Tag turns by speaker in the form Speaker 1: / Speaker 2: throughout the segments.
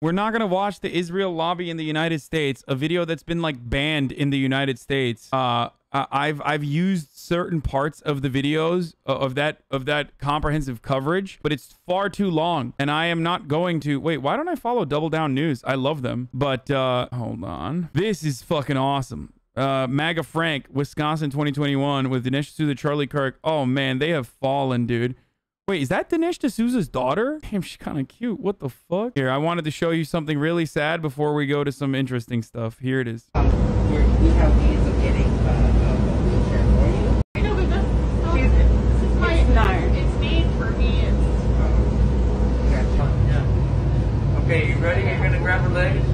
Speaker 1: We're not going to watch the Israel lobby in the United States, a video that's been like banned in the United States. I've used certain parts of the videos of that comprehensive coverage, but it's far too long, and I am not going to. Wait, why don't I follow Double Down News? I love them, but hold on. This is fucking awesome. MAGA Frank, Wisconsin 2021 with Dinesh D'Souza, Charlie Kirk. Oh man, they have fallen, dude. Wait, is that Dinesh D'Souza's daughter? Damn, she's kind of cute. What the fuck? Here, I wanted to show you something really sad before we go to some interesting stuff. Here it is.
Speaker 2: We have means of getting a wheelchair for you.
Speaker 3: I know, but this is my it's made for me.
Speaker 2: Okay, you ready? You're gonna grab her legs.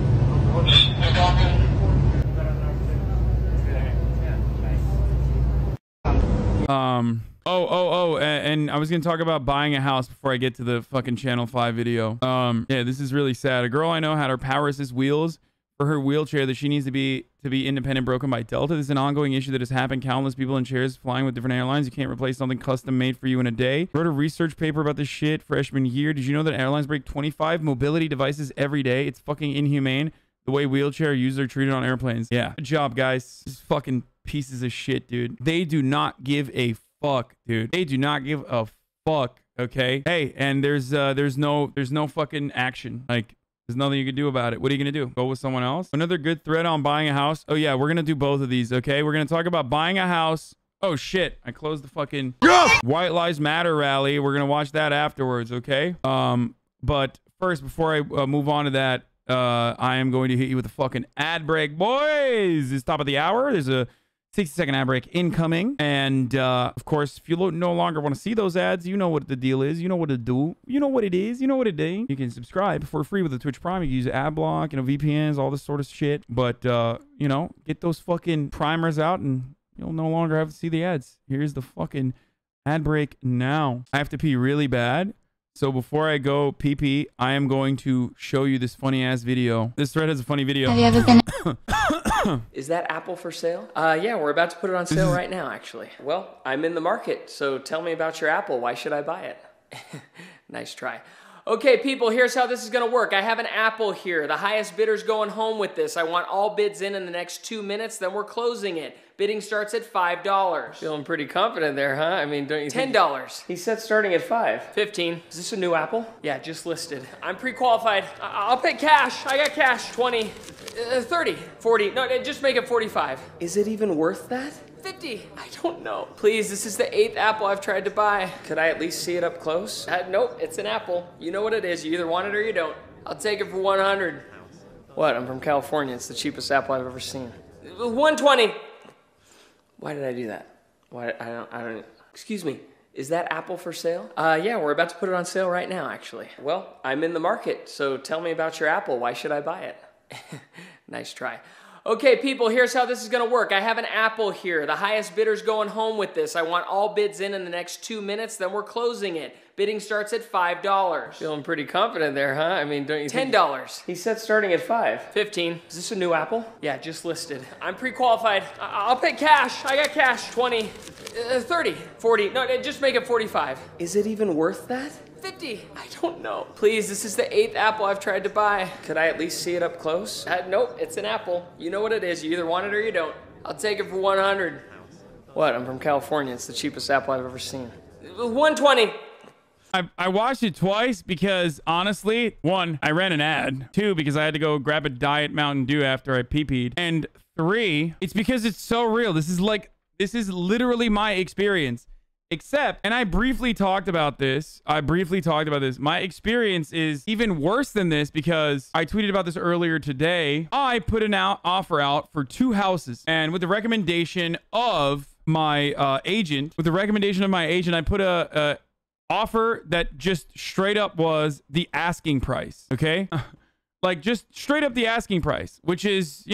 Speaker 1: And I was gonna talk about buying a house before I get to the fucking Channel 5 video. Yeah, this is really sad. A girl I know had her power assist wheels for her wheelchair that she needs to be independent broken by Delta. This is an ongoing issue that has happened. Countless people in chairs flying with different airlines. You can't replace something custom made for you in a day. Wrote a research paper about this shit freshman year. Did you know that airlines break 25 mobility devices every day? It's fucking inhumane the way wheelchair users are treated on airplanes. Yeah, good job, guys. This fucking pieces of shit, dude. They do not give a fuck, dude. They do not give a fuck. Okay. Hey, and there's no fucking action. Like, there's nothing you can do about it. What are you going to do? Go with someone else? Another good thread on buying a house. Oh yeah, we're going to do both of these. Okay. We're going to talk about buying a house. Oh shit. I closed the fucking White Lives Matter rally. We're going to watch that afterwards. Okay. But first, before I move on to that, I am going to hit you with a fucking ad break, boys. It's top of the hour. There's a 60-second ad break incoming. And, of course, if you no longer want to see those ads, you know what the deal is. You know what to do. You know what it is. You know what it is. You can subscribe for free with the Twitch Prime. You can use ad block, VPNs, all this sort of shit. But, get those fucking primers out and you'll no longer have to see the ads. Here's the fucking ad break now. I have to pee really bad. So before I go pee, I am going to show you this funny ass video. This thread has a funny video.
Speaker 4: Have you ever been...
Speaker 5: Is that apple for sale? Yeah, we're about to put it on sale right now, actually. Well, I'm in the market, so tell me about your apple. Why should I buy it? Nice try. Okay, people, here's how this is gonna work. I have an apple here. The highest bidder's going home with this. I want all bids in the next 2 minutes, then we're closing it. Bidding starts at $5.
Speaker 6: Feeling pretty confident there, huh? I mean, don't you think...
Speaker 5: $10.
Speaker 6: He said starting at 5.
Speaker 5: 15.
Speaker 6: Is this a new apple?
Speaker 5: Yeah, just listed. I'm pre-qualified. I'll pay cash. I got cash. 20. 30. 40. No, just make it 45.
Speaker 6: Is it even worth that?
Speaker 5: 50. I don't know. Please, this is the 8th apple I've tried to buy.
Speaker 6: Could I at least see it up close?
Speaker 5: Nope, it's an apple. You know what it is. You either want it or you don't. I'll take it for 100.
Speaker 6: What? I'm from California. It's the cheapest apple I've ever seen.
Speaker 5: 120.
Speaker 6: Why did I do that? Why? I don't. Excuse me. Is that apple for sale?
Speaker 5: Yeah, we're about to put it on sale right now, actually.
Speaker 6: Well, I'm in the market, so tell me about your apple. Why should I buy it?
Speaker 5: Nice try. Okay, people, here's how this is gonna work. I have an apple here. The highest bidder's going home with this. I want all bids in the next 2 minutes, then we're closing it. Bidding starts at $5.
Speaker 6: Feeling pretty confident there, huh? I mean, don't you think...
Speaker 5: $10.
Speaker 6: He said starting at 5.
Speaker 5: 15.
Speaker 6: Is this a new apple?
Speaker 5: Yeah, just listed. I'm pre-qualified. I'll pay cash. I got cash. 20. 30. 40. No, just make it 45.
Speaker 6: Is it even worth that?
Speaker 5: 50. I don't know. Please, this is the 8th apple I've tried to buy.
Speaker 6: Could I at least see it up close?
Speaker 5: Nope, it's an apple. You know what it is. You either want it or you don't. I'll take it for 100.
Speaker 6: What? I'm from California. It's the cheapest apple I've ever seen.
Speaker 5: 120.
Speaker 1: I watched it twice because, honestly, 1, I ran an ad. 2, because I had to go grab a Diet Mountain Dew after I pee-peed. And 3, it's because it's so real. This is literally my experience. Except, and I briefly talked about this. My experience is even worse than this because I tweeted about this earlier today. I put an offer out for 2 houses. And with the recommendation of my agent, I put a offer that just straight up was the asking price. Okay? Like just straight up the asking price, which is,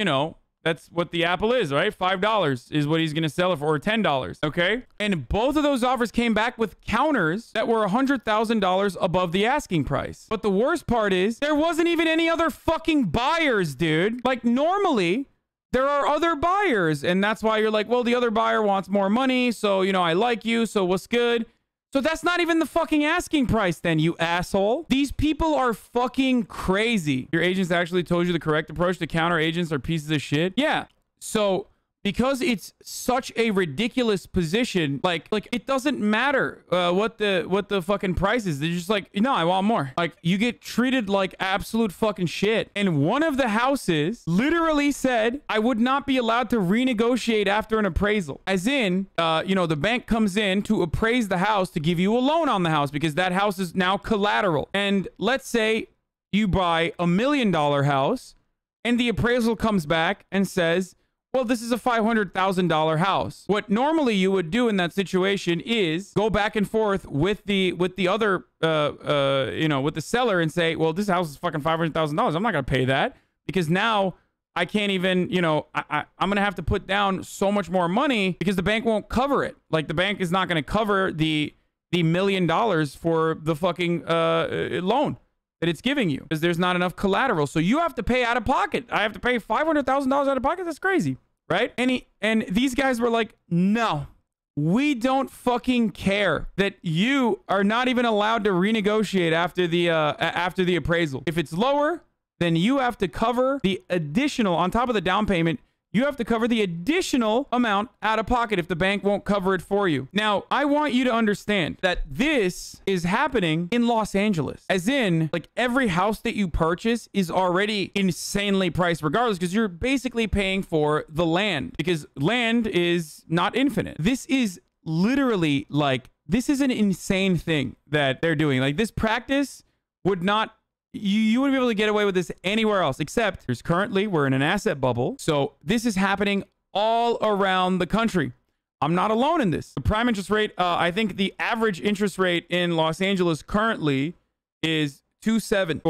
Speaker 1: that's what the apple is, right? $5 is what he's going to sell it for, or $10, okay? And both of those offers came back with counters that were $100,000 above the asking price. But the worst part is there wasn't even any other fucking buyers, dude. Like normally there are other buyers, and that's why you're like, well, the other buyer wants more money, so, I like you, so what's good? So that's not even the fucking asking price then, you asshole. These people are fucking crazy. Your agents actually told you the correct approach to counter agents are pieces of shit? Yeah. So because it's such a ridiculous position, like it doesn't matter what the fucking price is. They're just like, no, I want more. Like, you get treated like absolute fucking shit. And one of the houses literally said I would not be allowed to renegotiate after an appraisal. As in, you know, the bank comes in to appraise the house to give you a loan on the house because that house is now collateral. And let's say you buy $1 million house and the appraisal comes back and says, well, this is a $500,000 house. What normally you would do in that situation is go back and forth with the other, you know, with the seller and say, well, this house is fucking $500,000. I'm not going to pay that because now I can't even, you know, I'm going to have to put down so much more money because the bank won't cover it. Like, the bank is not going to cover the $1 million for the fucking loan that it's giving you because there's not enough collateral. So you have to pay out of pocket. I have to pay $500,000 out of pocket. That's crazy, right? And these guys were like, no, we don't fucking care that you are not even allowed to renegotiate after the appraisal. If it's lower, then you have to cover the additional on top of the down payment. You have to cover the additional amount out of pocket if the bank won't cover it for you. Now, I want you to understand that this is happening in Los Angeles. As in, like, every house that you purchase is already insanely priced regardless because you're basically paying for the land because land is not infinite. This is literally like, this is an insane thing that they're doing. Like, this practice would not... You wouldn't be able to get away with this anywhere else, except we're in an asset bubble. So this is happening all around the country. I'm not alone in this. The prime interest rate, I think the average interest rate in Los Angeles currently is 2.7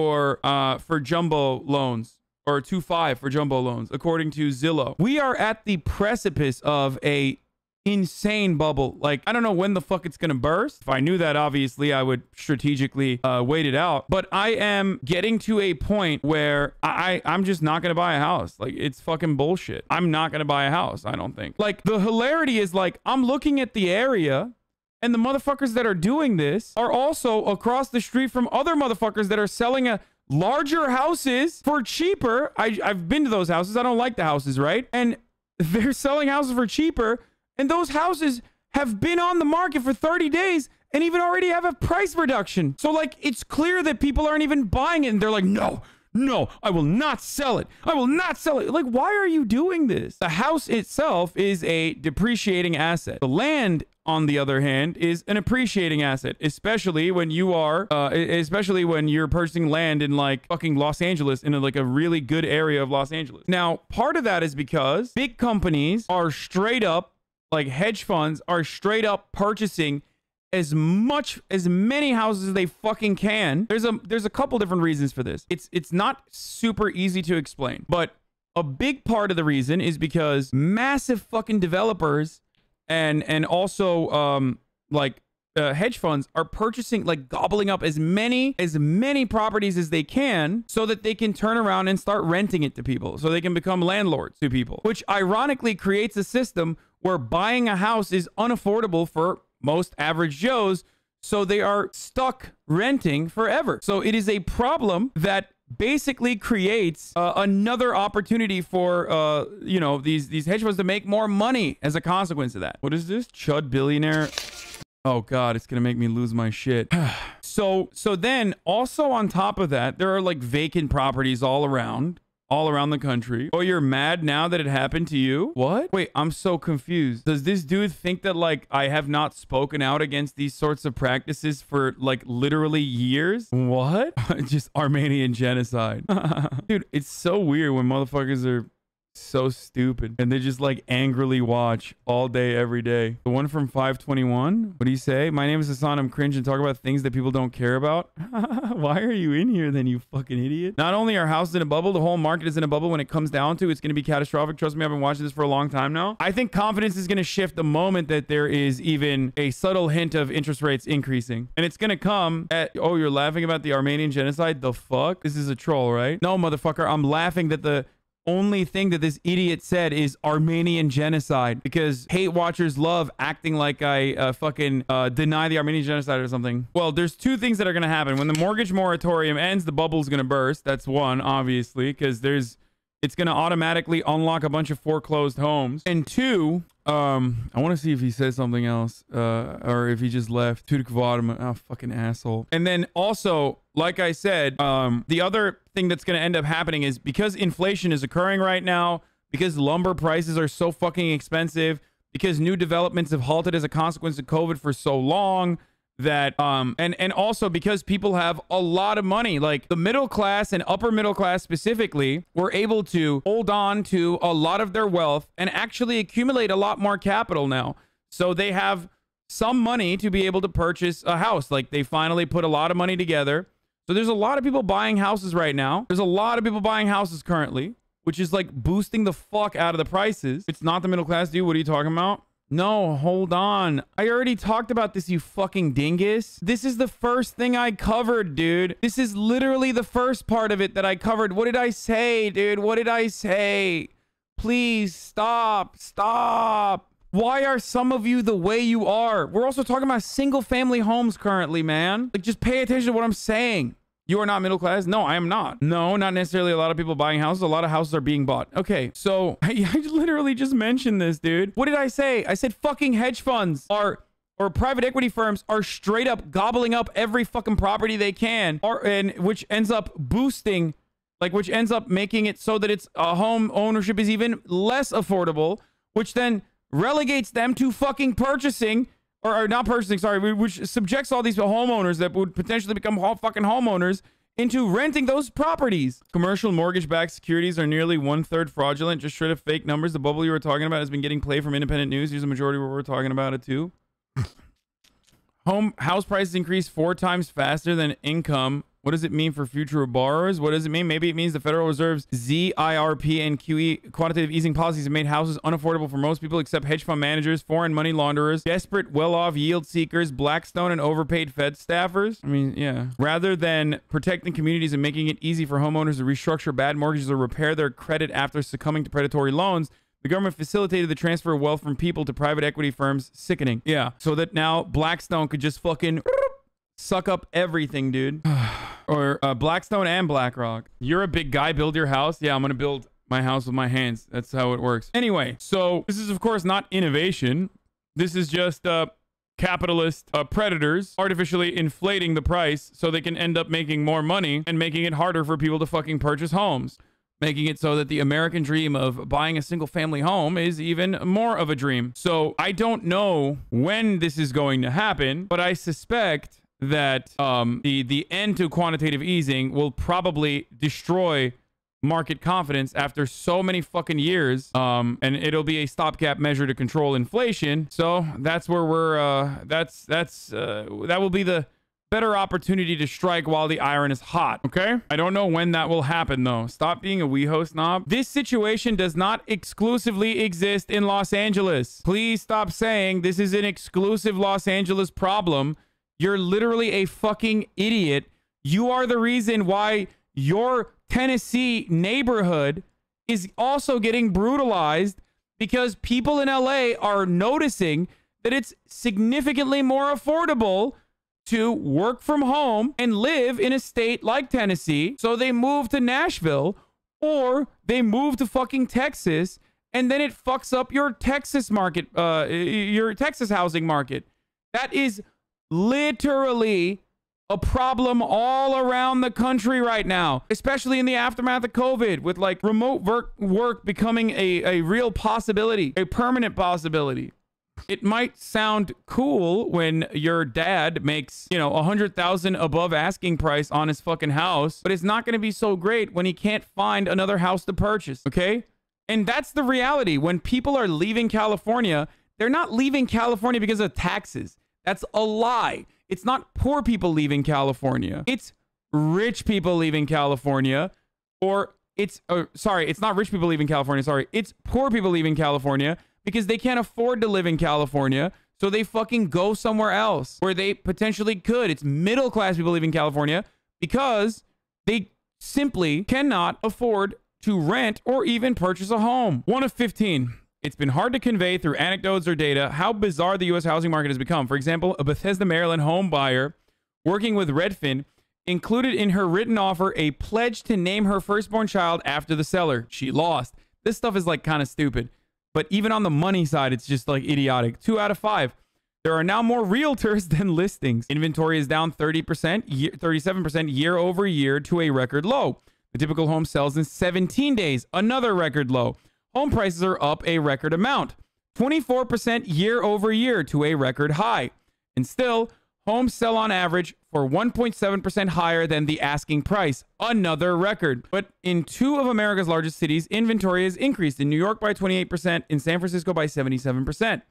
Speaker 1: for jumbo loans, or 2.5 for jumbo loans, according to Zillow. We are at the precipice of a insane bubble. Like, I don't know when the fuck it's gonna burst. If I knew that, obviously I would strategically wait it out, but I am getting to a point where I'm just not gonna buy a house. Like, it's fucking bullshit. I'm not gonna buy a house, I don't think. Like, the hilarity is, like, I'm looking at the area and the motherfuckers that are doing this are also across the street from other motherfuckers that are selling a larger houses for cheaper. I've been to those houses. I don't like the houses, right? And they're selling houses for cheaper. And those houses have been on the market for 30 days and even already have a price reduction. So, like, it's clear that people aren't even buying it. And they're like, no, I will not sell it. I will not sell it. Like, why are you doing this? The house itself is a depreciating asset. The land, on the other hand, is an appreciating asset, especially when you're purchasing land in, like, fucking Los Angeles, in a really good area of Los Angeles. Now, part of that is because big companies are straight up, like, hedge funds are straight up purchasing as many houses as they fucking can. There's a couple different reasons for this. It's not super easy to explain, but a big part of the reason is because massive fucking developers and also hedge funds are purchasing, like, gobbling up as many properties as they can so that they can turn around and start renting it to people, so they can become landlords to people, which ironically creates a system where buying a house is unaffordable for most average Joes, so they are stuck renting forever. So it is a problem that basically creates another opportunity for you know, these hedge funds to make more money as a consequence of that. What is this? Chud billionaire. Oh God, it's gonna make me lose my shit. So then also on top of that, there are, like, vacant properties all around the country. Oh, you're mad now that it happened to you? What? Wait, I'm so confused. Does this dude think that, like, I have not spoken out against these sorts of practices for, like, literally years? What? Just Armenian genocide. Dude, it's so weird when motherfuckers are so stupid and they just, like, angrily watch all day every day. The one from 521, what do you say? My name is Hasan. I'm cringe and talk about things that people don't care about. Why are you in here then, you fucking idiot? Not only are houses in a bubble, the whole market is in a bubble. When it comes down to it's going to be catastrophic. Trust me, I've been watching this for a long time now. I think confidence is going to shift the moment that there is even a subtle hint of interest rates increasing, and it's going to come at, oh, you're laughing about the Armenian genocide? The fuck? This is a troll, right? No, motherfucker, I'm laughing that the only thing that this idiot said is Armenian genocide, because hate watchers love acting like I fucking deny the Armenian genocide or something. Well, there's two things that are going to happen. When the mortgage moratorium ends, the bubble's going to burst. That's one, obviously, because it's going to automatically unlock a bunch of foreclosed homes. And two, I want to see if he says something else, or if he just left. Oh, fucking asshole. And then also, like I said, the other thing that's going to end up happening is, because inflation is occurring right now, because lumber prices are so fucking expensive, because new developments have halted as a consequence of COVID for so long, that and also because people have a lot of money, like the middle class and upper middle class specifically, were able to hold on to a lot of their wealth and actually accumulate a lot more capital now. So they have some money to be able to purchase a house. Like, they finally put a lot of money together. So there's a lot of people buying houses right now. There's a lot of people buying houses currently, which is like boosting the fuck out of the prices. It's not the middle class, dude. What are you talking about? No, hold on. I already talked about this, you fucking dingus. This is the first thing I covered, dude. This is literally the first part of it that I covered. What did I say, dude? What did I say? Please stop. Stop. Why are some of you the way you are? We're also talking about single family homes currently, man. Like, just pay attention to what I'm saying. You are not middle class? No, I am not. No, not necessarily a lot of people buying houses. A lot of houses are being bought. Okay, so I literally just mentioned this, dude. What did I say? I said fucking hedge funds or private equity firms are straight up gobbling up every fucking property they can, which ends up boosting, which ends up making it so that it's home ownership is even less affordable, which then relegates them to fucking purchasing. Or not purchasing, sorry, which subjects all these homeowners that would potentially become fucking homeowners into renting those properties. Commercial mortgage-backed securities are nearly 1/3 fraudulent, just straight up fake numbers. The bubble you were talking about has been getting play from independent news. Here's the majority where we're talking about it too. House prices increase 4 times faster than income. What does it mean for future borrowers? What does it mean? Maybe it means the Federal Reserve's ZIRP and QE quantitative easing policies have made houses unaffordable for most people except hedge fund managers, foreign money launderers, desperate, well-off yield seekers, Blackstone, and overpaid Fed staffers. I mean, yeah. Rather than protecting communities and making it easy for homeowners to restructure bad mortgages or repair their credit after succumbing to predatory loans, the government facilitated the transfer of wealth from people to private equity firms. Sickening. Yeah. So that now Blackstone could just fucking suck up everything, dude. Or Blackstone and BlackRock. You're a big guy. Build your house. Yeah, I'm going to build my house with my hands. That's how it works. Anyway, so this is, of course, not innovation. This is just capitalist predators artificially inflating the price so they can end up making more money and making it harder for people to fucking purchase homes. Making it so that the American dream of buying a single family home is even more of a dream. So I don't know when this is going to happen, but I suspect that the end to quantitative easing will probably destroy market confidence after so many fucking years, and it'll be a stopgap measure to control inflation. So that's where we're that will be the better opportunity to strike while the iron is hot. Okay, I don't know when that will happen though. Stop being a WeHo snob. This situation does not exclusively exist in Los Angeles. Please stop saying this is an exclusive Los Angeles problem. You're literally a fucking idiot. You are the reason why your Tennessee neighborhood is also getting brutalized, because people in LA are noticing that it's significantly more affordable to work from home and live in a state like Tennessee. So they move to Nashville or they move to fucking Texas, and then it fucks up your Texas market, your Texas housing market. That is literally a problem all around the country right now, especially in the aftermath of COVID, with like remote work becoming a real possibility, a permanent possibility. It might sound cool when your dad makes, you know, $100,000 above asking price on his fucking house, but it's not going to be so great when he can't find another house to purchase. Okay. And that's the reality. When people are leaving California, they're not leaving California because of taxes. That's a lie. It's not poor people leaving California. It's rich people leaving California. Or it's, sorry, it's not rich people leaving California. Sorry. It's poor people leaving California because they can't afford to live in California. So they fucking go somewhere else where they potentially could. It's middle class people leaving California because they simply cannot afford to rent or even purchase a home. 1 of 15. It's been hard to convey through anecdotes or data how bizarre the U.S. housing market has become. For example, a Bethesda, Maryland home buyer working with Redfin included in her written offer a pledge to name her firstborn child after the seller. She lost. This stuff is like kind of stupid. But even on the money side, it's just like idiotic. 2 out of 5. There are now more realtors than listings. Inventory is down 37% year over year to a record low. The typical home sells in 17 days, another record low. Home prices are up a record amount, 24% year over year to a record high. And still, homes sell on average for 1.7% higher than the asking price, another record. But in 2 of America's largest cities, inventory has increased. In New York by 28%, in San Francisco by 77%.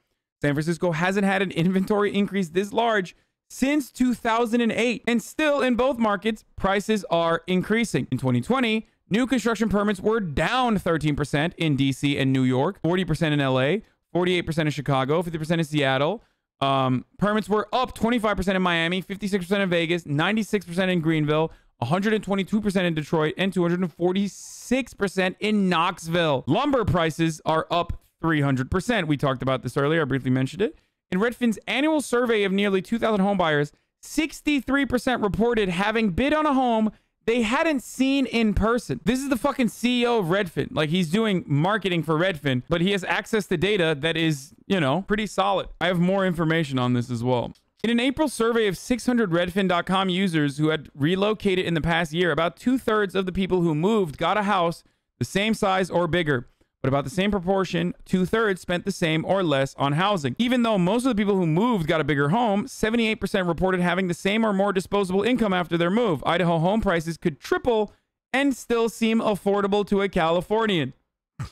Speaker 1: San Francisco hasn't had an inventory increase this large since 2008. And still, in both markets, prices are increasing. In 2020, new construction permits were down 13% in DC and New York, 40% in LA, 48% in Chicago, 50% in Seattle. Permits were up 25% in Miami, 56% in Vegas, 96% in Greenville, 122% in Detroit, and 246% in Knoxville. Lumber prices are up 300%. We talked about this earlier. I briefly mentioned it. In Redfin's annual survey of nearly 2,000 home buyers, 63% reported having bid on a home they hadn't seen in person. This is the fucking CEO of Redfin. Like, he's doing marketing for Redfin, but he has access to data that is, you know, pretty solid. I have more information on this as well. In an April survey of 600 Redfin.com users who had relocated in the past year, about 2/3 of the people who moved got a house the same size or bigger. But about the same proportion, 2/3 spent the same or less on housing. Even though most of the people who moved got a bigger home, 78% reported having the same or more disposable income after their move. Idaho home prices could triple and still seem affordable to a Californian.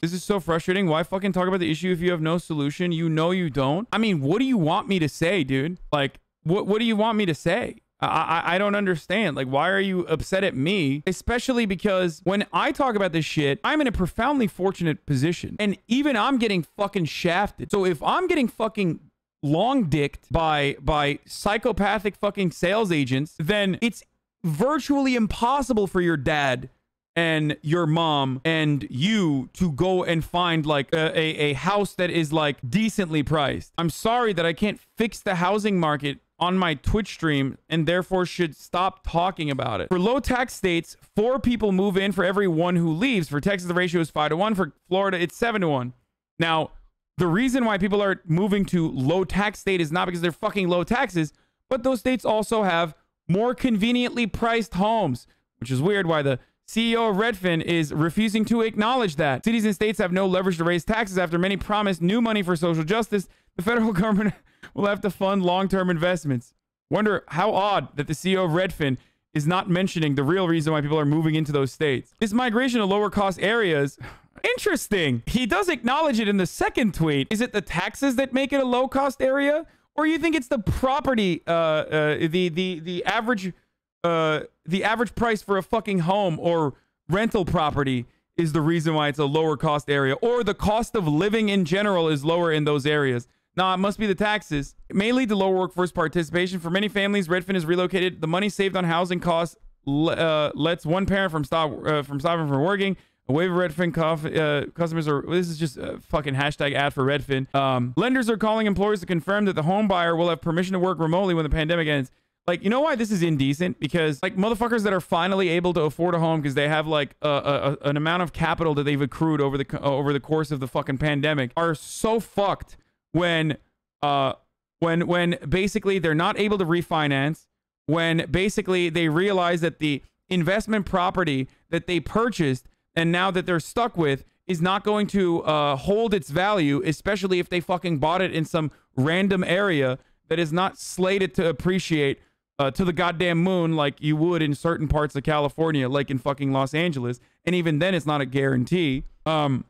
Speaker 1: This is so frustrating. Why fucking talk about the issue if you have no solution? You know you don't. I mean, what do you want me to say, dude? Like, what do you want me to say? I don't understand. Like, why are you upset at me? Especially because when I talk about this shit, I'm in a profoundly fortunate position. And even I'm getting fucking shafted. So if I'm getting fucking long-dicked by psychopathic fucking sales agents, then it's virtually impossible for your dad and your mom and you to go and find like a house that is like decently priced. I'm sorry that I can't fix the housing market on my Twitch stream and therefore should stop talking about it. For low tax states, 4 people move in for every 1 who leaves. For Texas, the ratio is 5-1. For Florida, it's 7-1. Now, the reason why people are moving to low tax state is not because they're fucking low taxes, but those states also have more conveniently priced homes, which is weird why the CEO of Redfin is refusing to acknowledge that. Cities and states have no leverage to raise taxes after many promised new money for social justice. The federal government will have to fund long-term investments. Wonder how odd that the CEO of Redfin is not mentioning the real reason why people are moving into those states. This migration to lower cost areas, interesting. He does acknowledge it in the second tweet. Is it the taxes that make it a low cost area? Or you think it's the property, the average price for a fucking home or rental property is the reason why it's a lower cost area, or the cost of living in general is lower in those areas? No, it must be the taxes. It may lead to lower workforce participation. For many families, Redfin is relocated. The money saved on housing costs lets one parent from stopping from working. A waiver of Redfin customers are... This is just a fucking hashtag ad for Redfin. Lenders are calling employers to confirm that the home buyer will have permission to work remotely when the pandemic ends. Like, you know why this is indecent? Because, like, motherfuckers that are finally able to afford a home because they have, like, an amount of capital that they've accrued over the course of the fucking pandemic are so fucked when basically they're not able to refinance, when basically they realize that the investment property that they purchased and now that they're stuck with is not going to hold its value, especially if they fucking bought it in some random area that is not slated to appreciate to the goddamn moon like you would in certain parts of California, like in fucking Los Angeles. And even then, it's not a guarantee. And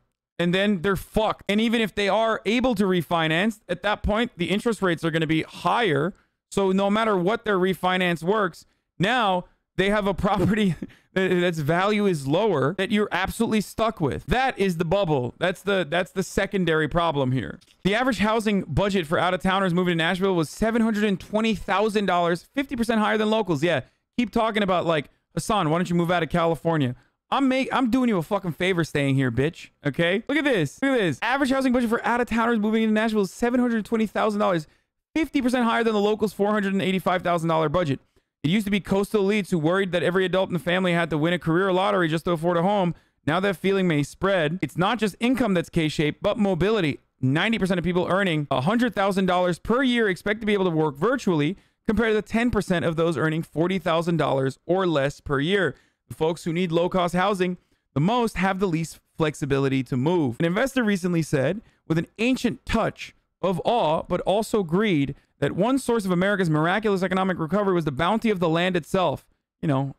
Speaker 1: then they're fucked. And even if they are able to refinance, at that point, the interest rates are going to be higher. So no matter what their refinance works, now they have a property that's value is lower that you're absolutely stuck with. That is the bubble. That's the secondary problem here. The average housing budget for out-of-towners moving to Nashville was $720,000, 50% higher than locals. Yeah, keep talking about, like, Hasan, why don't you move out of California? I'm doing you a fucking favor staying here, bitch. Okay? Look at this. Look at this. Average housing budget for out-of-towners moving into Nashville is $720,000, 50% higher than the locals' $485,000 budget. It used to be coastal elites who worried that every adult in the family had to win a career lottery just to afford a home. Now that feeling may spread. It's not just income that's K-shaped, but mobility. 90% of people earning $100,000 per year expect to be able to work virtually, compared to the 10% of those earning $40,000 or less per year. The folks who need low-cost housing the most have the least flexibility to move. An investor recently said, with an ancient touch of awe, but also greed, that one source of America's miraculous economic recovery was the bounty of the land itself. You know,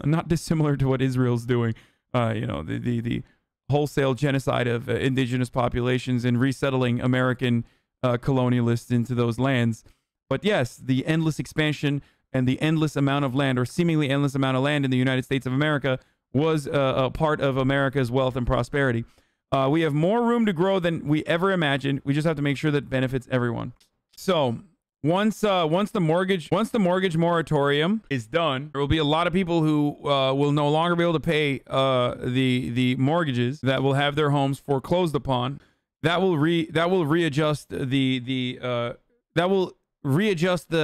Speaker 1: not dissimilar to what Israel's doing. You know, the wholesale genocide of indigenous populations and resettling American colonialists into those lands. But yes, the endless expansion and the endless amount of land, or seemingly endless amount of land in the United States of America, was a part of America's wealth and prosperity. We have more room to grow than we ever imagined. We just have to make sure that it benefits everyone. So once the mortgage moratorium is done, there will be a lot of people who will no longer be able to pay the mortgages, that will have their homes foreclosed upon. That will readjust the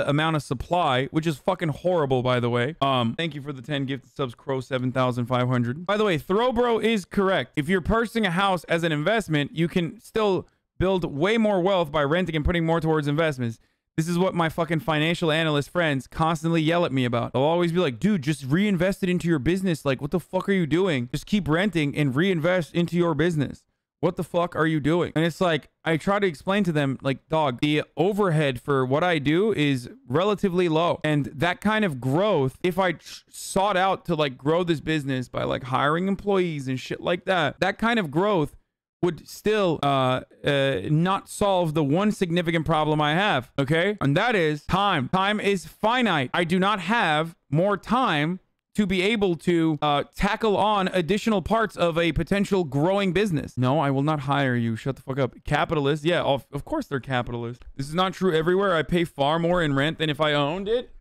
Speaker 1: amount of supply, which is fucking horrible, by the way. Thank you for the 10 gifted subs, Crow 7,500. By the way, Throwbro is correct. If you're purchasing a house as an investment, you can still build way more wealth by renting and putting more towards investments. This is what my fucking financial analyst friends constantly yell at me about. They'll always be like, dude, just reinvest it into your business. Like, what the fuck are you doing? Just keep renting and reinvest into your business. What the fuck are you doing? And it's like, I try to explain to them, like, dog, the overhead for what I do is relatively low. And that kind of growth, if I sought out to like grow this business by like hiring employees and shit like that, that kind of growth would still not solve the one significant problem I have, okay? And that is time. Time is finite. I do not have more time to be able to tackle on additional parts of a potential growing business. No, I will not hire you. Shut the fuck up. Capitalists? Yeah, of course they're capitalists. This is not true everywhere. I pay far more in rent than if I owned it.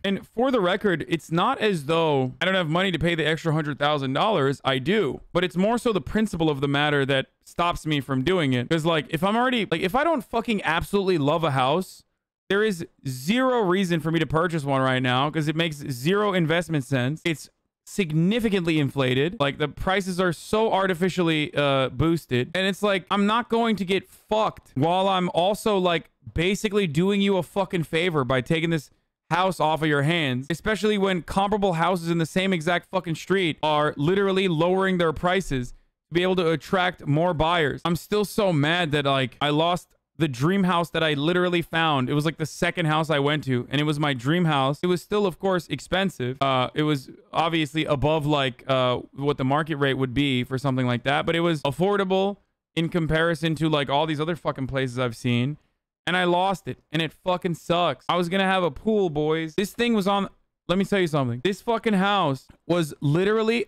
Speaker 1: And for the record, it's not as though I don't have money to pay the extra $100,000. I do. But it's more so the principle of the matter that stops me from doing it. Because, like, if I'm already, like, if I don't fucking absolutely love a house, there is zero reason for me to purchase one right now because it makes zero investment sense. It's significantly inflated. Like, the prices are so artificially boosted. And it's like, I'm not going to get fucked while I'm also, like, basically doing you a fucking favor by taking this house off of your hands, especially when comparable houses in the same exact fucking street are literally lowering their prices to be able to attract more buyers. I'm still so mad that, like, I lost the dream house that I literally found. It was like the second house I went to, and it was my dream house. It was still, of course, expensive. It was obviously above like what the market rate would be for something like that, but it was affordable in comparison to like all these other fucking places I've seen. And I lost it, and it fucking sucks. I was gonna have a pool, boys. This thing was on... Let me tell you something. This fucking house was literally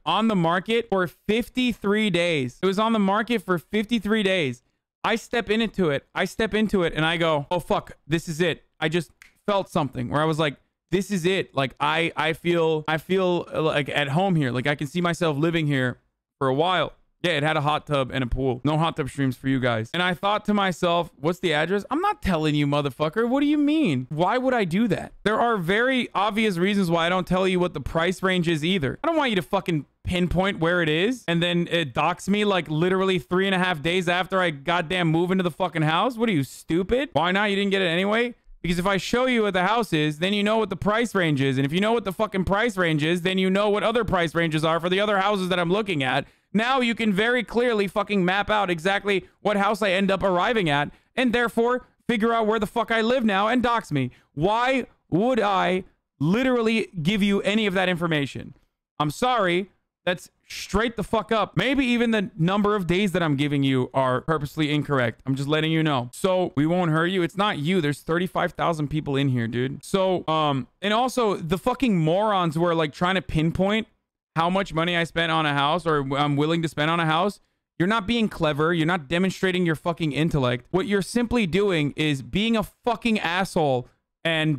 Speaker 1: on the market for 53 days. It was on the market for 53 days. I step into it, and I go, oh, fuck, this is it. I just felt something where I was like, this is it. Like, I feel like at home here. Like, I can see myself living here for a while. Yeah, it had a hot tub and a pool. No hot tub streams for you guys. And I thought to myself, what's the address? I'm not telling you, motherfucker. What do you mean? Why would I do that? There are very obvious reasons why I don't tell you what the price range is either. I don't want you to fucking pinpoint where it is and then it docks me like literally 3.5 days after I goddamn move into the fucking house. What are you, stupid? Why not? You didn't get it anyway? Because if I show you what the house is, then you know what the price range is. And if you know what the fucking price range is, then you know what other price ranges are for the other houses that I'm looking at. Now you can very clearly fucking map out exactly what house I end up arriving at and therefore figure out where the fuck I live now and dox me. Why would I literally give you any of that information? I'm sorry. That's straight the fuck up. Maybe even the number of days that I'm giving you are purposely incorrect. I'm just letting you know. So we won't hurt you. It's not you. There's 35,000 people in here, dude. So, and also the fucking morons who are like trying to pinpoint how much money I spent on a house or I'm willing to spend on a house. You're not being clever. You're not demonstrating your fucking intellect. What you're simply doing is being a fucking asshole and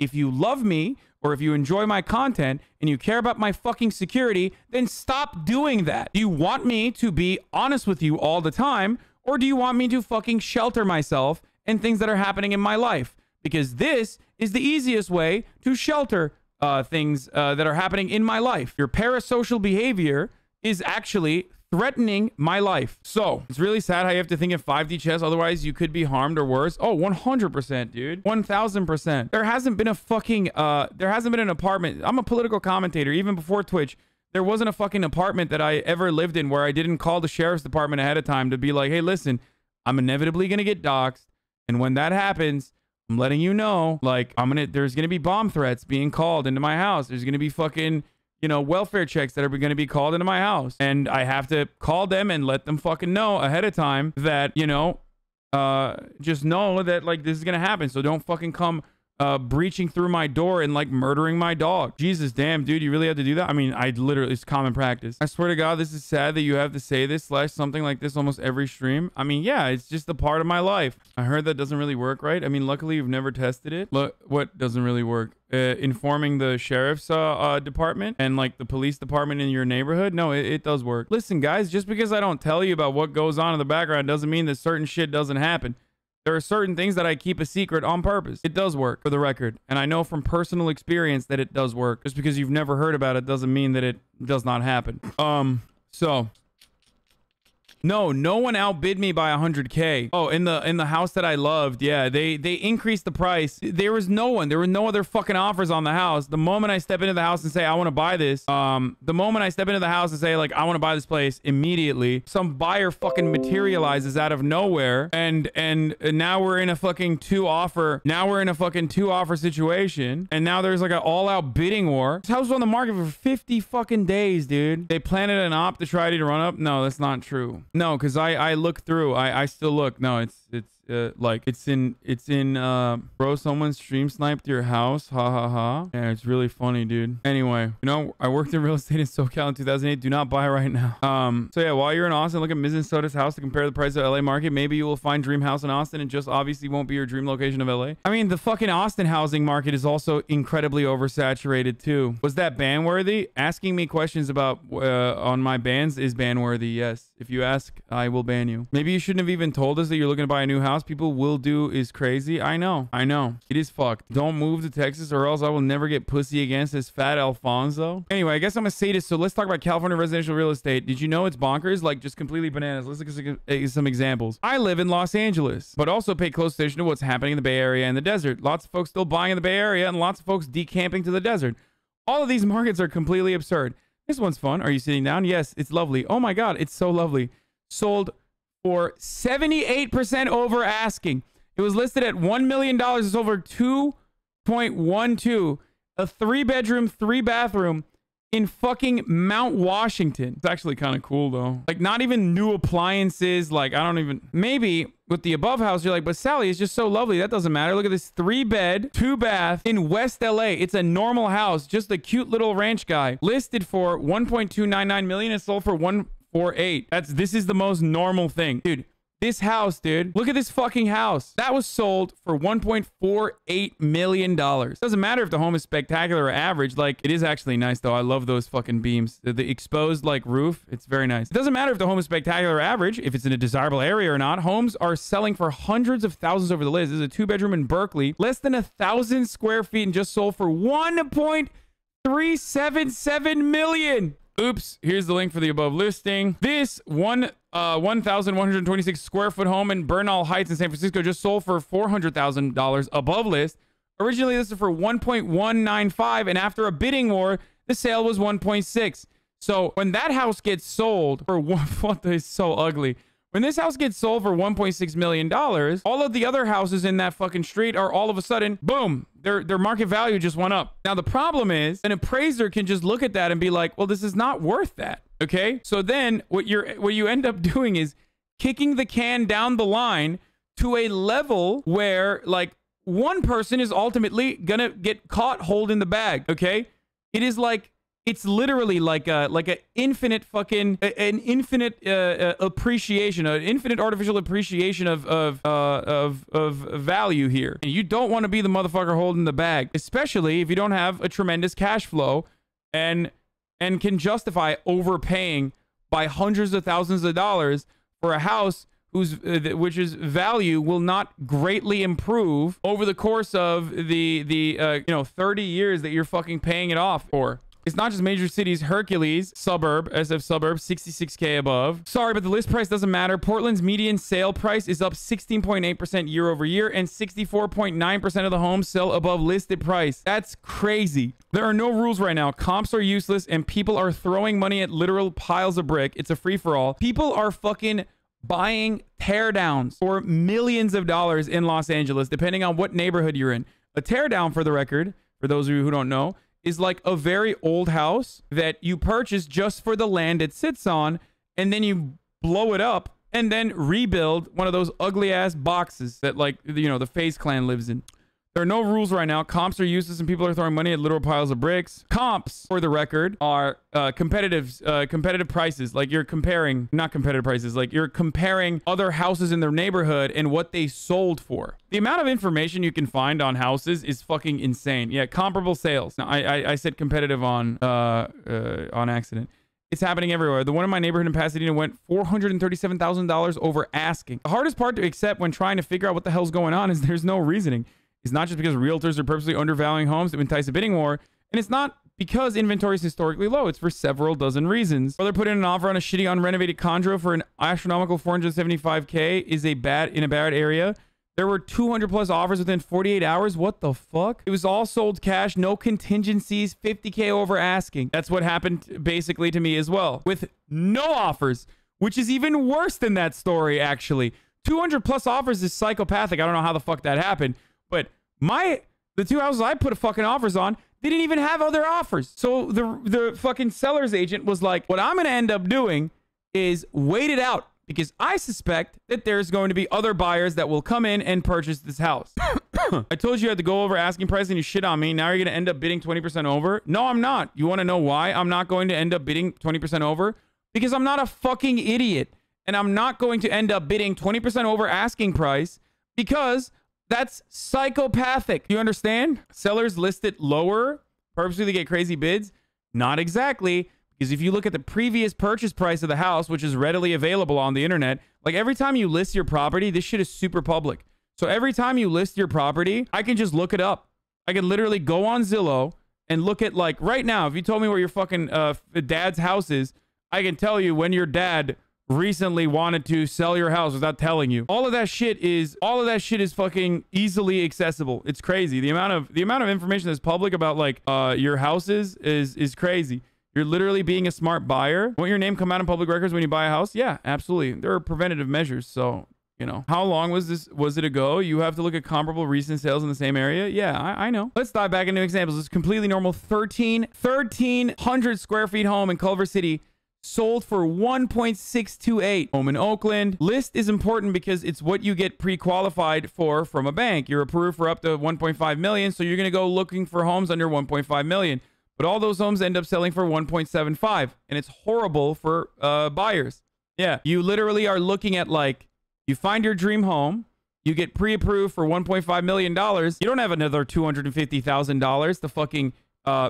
Speaker 1: If you love me or if you enjoy my content and you care about my fucking security, then stop doing that. Do you want me to be honest with you all the time, or do you want me to fucking shelter myself and things that are happening in my life? Because this is the easiest way to shelter things that are happening in my life. Your parasocial behavior is actually threatening my life. So it's really sad how you have to think in 5D chess, otherwise you could be harmed or worse. Oh, 100%, dude. 1000%. There hasn't been a fucking there hasn't been an apartment. I'm a political commentator. Even before Twitch, there wasn't a fucking apartment that I ever lived in where I didn't call the sheriff's department ahead of time to be like, hey, listen, I'm inevitably gonna get doxxed, and when that happens, I'm letting you know, like, there's gonna be bomb threats being called into my house. There's gonna be fucking, you know, welfare checks that are going to be called into my house. And I have to call them and let them fucking know ahead of time that, you know, just know that, like, this is going to happen. So don't fucking come breaching through my door and, like, murdering my dog. Jesus, damn, dude, you really have to do that? I mean, I literally, it's common practice. I swear to God, this is sad that you have to say this / something like this almost every stream. I mean, yeah, it's just a part of my life. I heard that doesn't really work, right? I mean, luckily you've never tested it. Look, what doesn't really work? Informing the sheriff's department and like the police department in your neighborhood. No, it does work. Listen, guys, just because I don't tell you about what goes on in the background doesn't mean that certain shit doesn't happen. There are certain things that I keep a secret on purpose. It does work, for the record. And I know from personal experience that it does work. Just because you've never heard about it doesn't mean that it does not happen. So no one outbid me by 100K. Oh, in the house that I loved, yeah, they increased the price. There were no other fucking offers on the house. The moment I step into the house and say I want to buy this, the moment I step into the house and say, like, I want to buy this place, immediately some buyer fucking materializes out of nowhere, and now we're in a fucking two offer situation, and now there's like an all-out bidding war. This house was on the market for 50 fucking days, dude. They planted an op to try to run up. No, that's not true. No, because I look through. I still look. No, it's like it's in bro, someone stream sniped your house. Ha ha ha. Yeah, it's really funny, dude. Anyway, you know, I worked in real estate in SoCal in 2008. Do not buy right now. So yeah, while you're in Austin, look at Minnesota's house to compare the price of LA market. Maybe you will find dream house in Austin, and just obviously won't be your dream location of LA. I mean, the fucking Austin housing market is also incredibly oversaturated too. Was that ban worthy? Asking me questions about on my bans is ban worthy. Yes. If you ask, I will ban you. Maybe you shouldn't have even told us that you're looking to buy a new house. People will do is crazy. I know. It is fucked. Don't move to Texas or else I will never get pussy again, says Fat Alfonso. Anyway, I guess I'm a sadist, so let's talk about California residential real estate. Did you know it's bonkers? Like, just completely bananas. Let's look at some examples. I live in Los Angeles, but also pay close attention to what's happening in the Bay Area and the desert. Lots of folks still buying in the Bay Area and lots of folks decamping to the desert. All of these markets are completely absurd. This one's fun. Are you sitting down? Yes, it's lovely. Oh my God, it's so lovely. Sold for 78% over asking. It was listed at $1 million. It's over 2.12. A 3-bedroom, 3-bathroom in fucking Mount Washington. It's actually kind of cool though. Like, not even new appliances. Like, I don't even, maybe with the above house, you're like, but Sally, it's just so lovely. That doesn't matter. Look at this 3-bed, 2-bath in West LA. It's a normal house. Just a cute little ranch guy. Listed for 1.299 million and sold for 1.48. This is the most normal thing. Dude, this house, dude. Look at this fucking house. That was sold for $1.48 million. Doesn't matter if the home is spectacular or average. Like, it is actually nice, though. I love those fucking beams. The exposed, like, roof. It's very nice. It doesn't matter if the home is spectacular or average, if it's in a desirable area or not. Homes are selling for hundreds of thousands over the list. This is a 2-bedroom in Berkeley. Less than 1,000 square feet and just sold for $1.377 million. Oops, here's the link for the above listing. This 1,126 square foot home in Bernal Heights in San Francisco just sold for $400,000 above list. Originally listed for 1.195, and after a bidding war, the sale was 1.6. So when that house gets sold for what is so ugly. When this house gets sold for $1.6 million, all of the other houses in that fucking street are all of a sudden, boom, their market value just went up. Now, the problem is an appraiser can just look at that and be like, well, this is not worth that. Okay. So then what you end up doing is kicking the can down the line to a level where, like, one person is ultimately gonna get caught holding the bag. Okay. It is like It's literally like a infinite fucking an infinite appreciation, an infinite artificial appreciation of value here. And you don't want to be the motherfucker holding the bag, especially if you don't have a tremendous cash flow and can justify overpaying by hundreds of thousands of dollars for a house which is value will not greatly improve over the course of the 30 years that you're fucking paying it off for. It's not just major cities. Hercules, suburb, SF suburb, 66K above. Sorry, but the list price doesn't matter. Portland's median sale price is up 16.8% year over year, and 64.9% of the homes sell above listed price. That's crazy. There are no rules right now. Comps are useless, and people are throwing money at literal piles of brick. It's a free-for-all. People are fucking buying teardowns for millions of dollars in Los Angeles, depending on what neighborhood you're in. A teardown, for the record, for those of you who don't know, is like a very old house that you purchase just for the land it sits on, and then you blow it up and then rebuild one of those ugly ass boxes that, like, the FaZe clan lives in. There are no rules right now. Comps are useless and people are throwing money at literal piles of bricks. Comps, for the record, are competitive prices. Like, you're comparing, not competitive prices, like you're comparing other houses in their neighborhood and what they sold for. The amount of information you can find on houses is fucking insane. Yeah, comparable sales. Now, I said competitive on accident. It's happening everywhere. The one in my neighborhood in Pasadena went $437,000 over asking. The hardest part to accept when trying to figure out what the hell's going on is there's no reasoning. It's not just because realtors are purposely undervaluing homes to entice a bidding war, and it's not because inventory is historically low. It's for several dozen reasons. Whether putting an offer on a shitty unrenovated condo for an astronomical $475K is in a bad area. There were 200 plus offers within 48 hours. What the fuck? It was all sold cash, no contingencies, 50K over asking. That's what happened basically to me as well, with no offers, which is even worse than that story, actually. 200 plus offers is psychopathic. I don't know how the fuck that happened. But the two houses I put fucking offers on, they didn't even have other offers. So the fucking seller's agent was like, what I'm going to end up doing is wait it out, because I suspect that there's going to be other buyers that will come in and purchase this house. I told you had to go over asking price and you shit on me. Now you're going to end up bidding 20% over. No, I'm not. You want to know why I'm not going to end up bidding 20% over? Because I'm not a fucking idiot. And I'm not going to end up bidding 20% over asking price because that's psychopathic. You understand? Sellers list it lower purposely to get crazy bids. Not exactly. Because if you look at the previous purchase price of the house, which is readily available on the internet, like every time you list your property, this shit is super public. So every time you list your property, I can just look it up. I can literally go on Zillow and look at, like, right now, if you told me where your fucking dad's house is, I can tell you when your dad recently wanted to sell your house without telling you. All of that shit is fucking easily accessible. It's crazy. The amount of information that's public about, like, your houses is crazy. You're literally being a smart buyer. Won't your name come out in public records when you buy a house? Yeah, absolutely. There are preventative measures. So, how long was it ago? You have to look at comparable recent sales in the same area. Yeah, I know. Let's dive back into examples. This completely normal 1,300 square feet home in Culver City sold for 1.628. Home in Oakland. List is important because it's what you get pre-qualified for from a bank. You're approved for up to 1.5 million, so you're going to go looking for homes under 1.5 million. But all those homes end up selling for 1.75, and it's horrible for buyers. Yeah, you literally are looking at, like, you find your dream home, you get pre-approved for $1.5 million. You don't have another $250,000 to fucking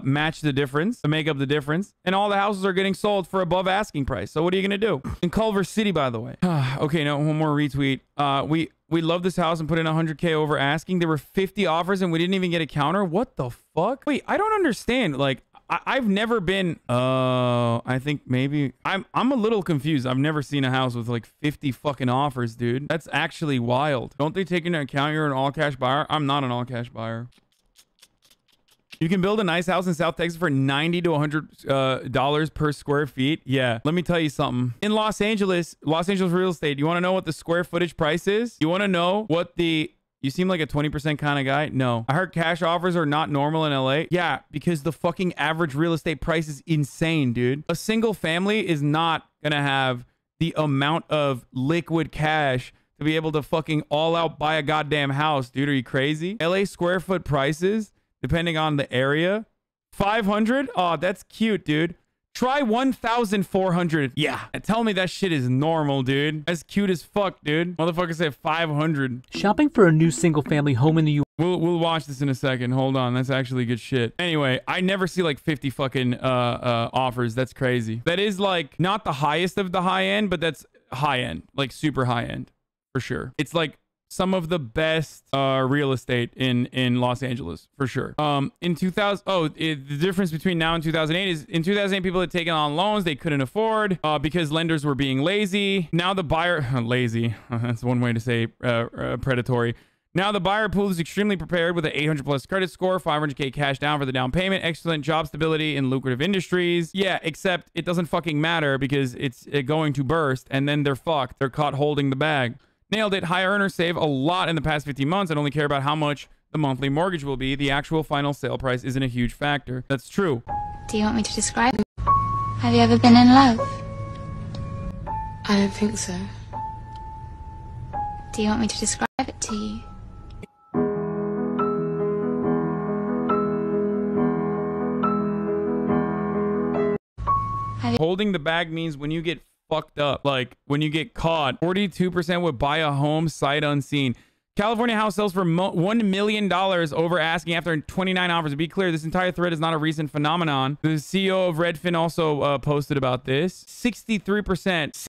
Speaker 1: match the difference, to make up the difference, and all the houses are getting sold for above asking price. So what are you gonna do? In Culver City, by the way. Okay, no, one more retweet. We love this house and put in 100K over asking. There were 50 offers and we didn't even get a counter. What the fuck? Wait, I don't understand. Like, I've never been. I think maybe I'm a little confused. I've never seen a house with like 50 fucking offers, dude. That's actually wild. Don't they take into account you're an all cash buyer? I'm not an all cash buyer. You can build a nice house in South Texas for $90 to $100 per square feet. Yeah, let me tell you something. In Los Angeles real estate, you want to know what the square footage price is? You want to know what the... You seem like a 20% kind of guy. No. I heard cash offers are not normal in LA. Yeah, because the fucking average real estate price is insane, dude. A single family is not going to have the amount of liquid cash to be able to fucking all out buy a goddamn house, dude. Are you crazy? LA square foot prices, depending on the area, 500? Oh, that's cute, dude. Try 1,400. Yeah. And tell me that shit is normal, dude. That's cute as fuck, dude. Motherfucker said 500.
Speaker 4: Shopping for a new single-family home in the U.S.
Speaker 1: We'll watch this in a second. Hold on. That's actually good shit. Anyway, I never see like 50 fucking offers. That's crazy. That is like not the highest of the high end, but that's high end, like super high end for sure. It's like some of the best real estate in Los Angeles for sure. In 2000, the difference between now and 2008 is in 2008 people had taken on loans they couldn't afford because lenders were being lazy. Now the buyer lazy, that's one way to say predatory. Now the buyer pool is extremely prepared with an 800 plus credit score, 500K cash down for the down payment, excellent job stability in lucrative industries. Yeah, except it doesn't fucking matter because it's going to burst and then they're fucked. They're caught holding the bag. Nailed it. High earners save a lot in the past 15 months and only care about how much the monthly mortgage will be. The actual final sale price isn't a huge factor. That's true.
Speaker 7: Do you want me to describe it? Have you ever been in love?
Speaker 8: I don't think so.
Speaker 7: Do you want me to describe it to you?
Speaker 1: Holding the bag means when you get fucked up, like when you get caught. 42% would buy a home sight unseen. California house sells for $1 million over asking after 29 offers. To be clear, this entire thread is not a recent phenomenon. The CEO of Redfin also posted about this. 63%